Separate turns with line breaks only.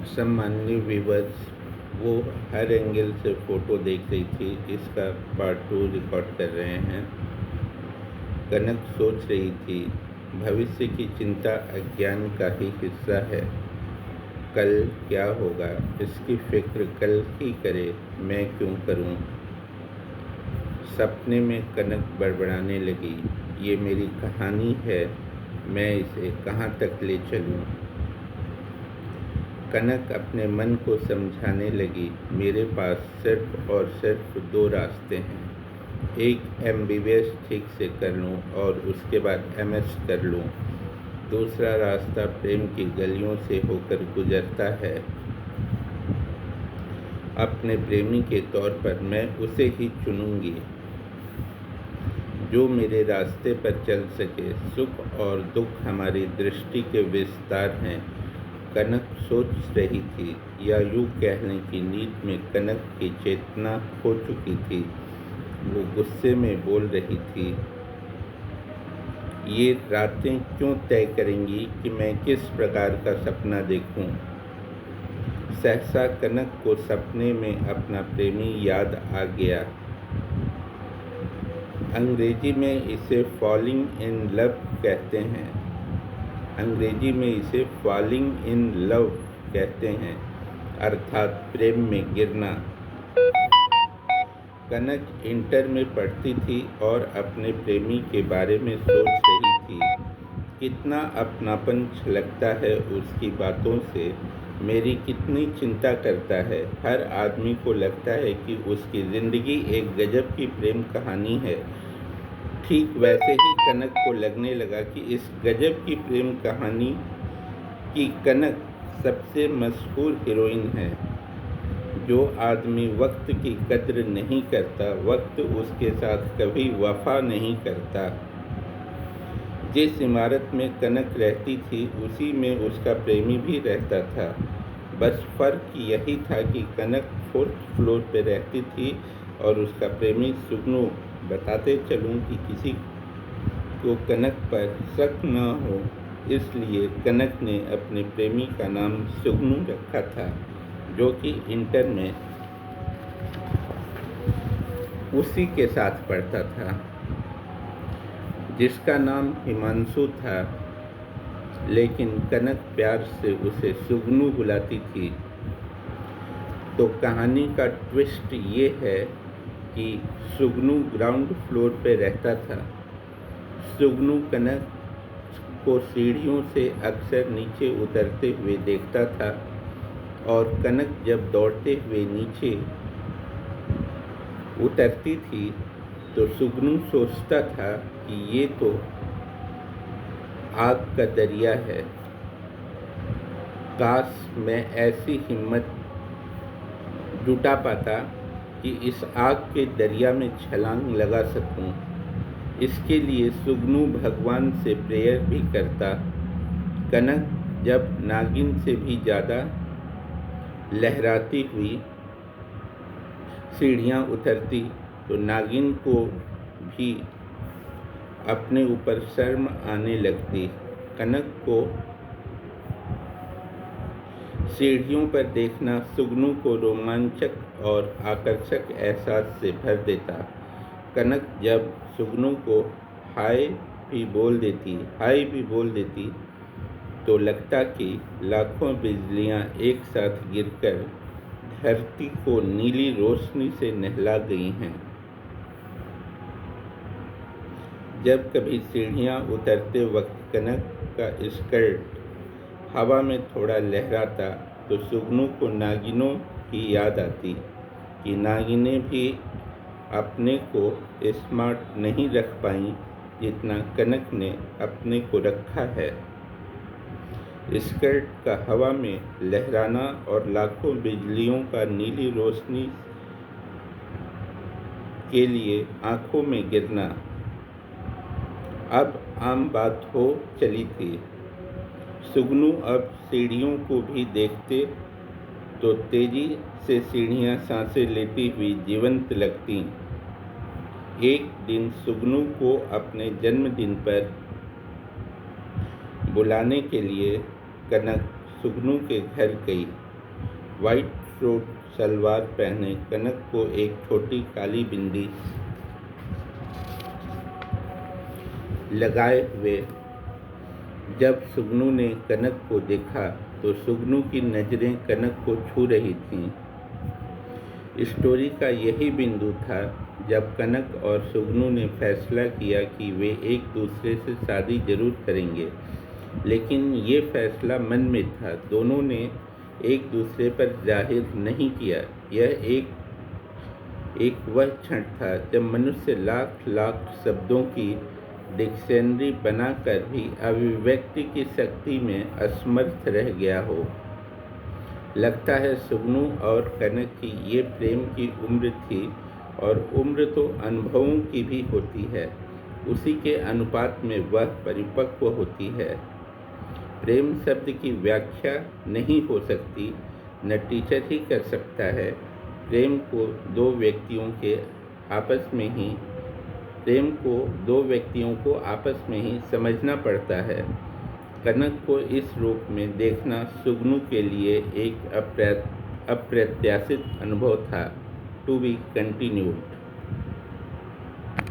सम्माननीय व्यूअर्स, वो हर एंगल से फ़ोटो देख रही थी। इसका पार्ट 2 रिकॉर्ड कर रहे हैं। कनक सोच रही थी, भविष्य की चिंता अज्ञान का ही हिस्सा है। कल क्या होगा इसकी फिक्र कल ही करे, मैं क्यों करूं। सपने में कनक बड़बड़ाने लगी, ये मेरी कहानी है, मैं इसे कहाँ तक ले चलूं। कनक अपने मन को समझाने लगी, मेरे पास सिर्फ और सिर्फ 2 रास्ते हैं। एक MBBS ठीक से कर लूं और उसके बाद MS कर लूं। दूसरा रास्ता प्रेम की गलियों से होकर गुजरता है। अपने प्रेमी के तौर पर मैं उसे ही चुनूंगी जो मेरे रास्ते पर चल सके। सुख और दुख हमारी दृष्टि के विस्तार हैं। कनक सोच रही थी, या यूँ कह लें कि नींद में कनक की चेतना खो चुकी थी। वो गुस्से में बोल रही थी, ये रातें क्यों तय करेंगी कि मैं किस प्रकार का सपना देखूं। सहसा कनक को सपने में अपना प्रेमी याद आ गया। अंग्रेजी में इसे फॉलिंग इन लव कहते हैं। अंग्रेजी में इसे फॉलिंग इन लव कहते हैं, अर्थात प्रेम में गिरना। कनक इंटर में पढ़ती थी और अपने प्रेमी के बारे में सोच रही थी। कितना अपनापन छलकता है उसकी बातों से, मेरी कितनी चिंता करता है। हर आदमी को लगता है कि उसकी ज़िंदगी एक गजब की प्रेम कहानी है। ठीक वैसे ही कनक को लगने लगा कि इस गजब की प्रेम कहानी की कनक सबसे मशहूर हीरोइन है। जो आदमी वक्त की कद्र नहीं करता, वक्त उसके साथ कभी वफा नहीं करता। जिस इमारत में कनक रहती थी उसी में उसका प्रेमी भी रहता था। बस फ़र्क यही था कि कनक 4th फ्लोर पर रहती थी और उसका प्रेमी सुगनू। बताते चलूं कि किसी को कनक पर शक न हो, इसलिए कनक ने अपने प्रेमी का नाम सुगनू रखा था, जो कि इंटर में उसी के साथ पढ़ता था, जिसका नाम हिमांशु था। लेकिन कनक प्यार से उसे सुगनू बुलाती थी। तो कहानी का ट्विस्ट ये है कि सुगनू ग्राउंड फ्लोर पे रहता था। सुगनू कनक को सीढ़ियों से अक्सर नीचे उतरते हुए देखता था और कनक जब दौड़ते हुए नीचे उतरती थी तो सुगनू सोचता था कि ये तो आग का दरिया है। काश मैं ऐसी हिम्मत जुटा पाता कि इस आग के दरिया में छलांग लगा सकूं। इसके लिए सुगनू भगवान से प्रेयर भी करता। कनक जब नागिन से भी ज़्यादा लहराती हुई सीढ़ियाँ उतरती तो नागिन को भी अपने ऊपर शर्म आने लगती। कनक को सीढ़ियों पर देखना सुगनू को रोमांचक और आकर्षक एहसास से भर देता। कनक जब सुगनू को हाय भी बोल देती तो लगता कि लाखों बिजलियां एक साथ गिरकर धरती को नीली रोशनी से नहला गई हैं। जब कभी सीढ़ियां उतरते वक्त कनक का स्कर्ट हवा में थोड़ा लहराता तो सुगनू को नागिनों की याद आती कि नागिनें भी अपने को स्मार्ट नहीं रख पाईं जितना कनक ने अपने को रखा है। स्कर्ट का हवा में लहराना और लाखों बिजलियों का नीली रोशनी के लिए आंखों में गिरना अब आम बात हो चली थी। सुगनू अब सीढ़ियों को भी देखते तो तेजी से सीढ़ियां सांसें लेती हुई जीवंत लगतीं। एक दिन सुगनू को अपने जन्मदिन पर बुलाने के लिए कनक सुगनू के घर गई। वाइट सूट सलवार पहने कनक को एक छोटी काली बिंदी लगाए हुए जब सुगनू ने कनक को देखा तो सुगनू की नज़रें कनक को छू रही थीं। स्टोरी का यही बिंदु था जब कनक और सुगनू ने फैसला किया कि वे एक दूसरे से शादी जरूर करेंगे, लेकिन ये फैसला मन में था। दोनों ने एक दूसरे पर जाहिर नहीं किया। यह एक वह क्षण था जब मनुष्य लाख लाख शब्दों की डिक्शनरी बनाकर भी अभिव्यक्ति की शक्ति में असमर्थ रह गया हो। लगता है सुगनू और कनक की ये प्रेम की उम्र थी, और उम्र तो अनुभवों की भी होती है। उसी के अनुपात में वह परिपक्व होती है। प्रेम शब्द की व्याख्या नहीं हो सकती, न टीचर ही कर सकता है। प्रेम को दो व्यक्तियों को आपस में ही समझना पड़ता है। कनक को इस रूप में देखना सुगनू के लिए एक अप्रत्याशित अनुभव था। To be continued.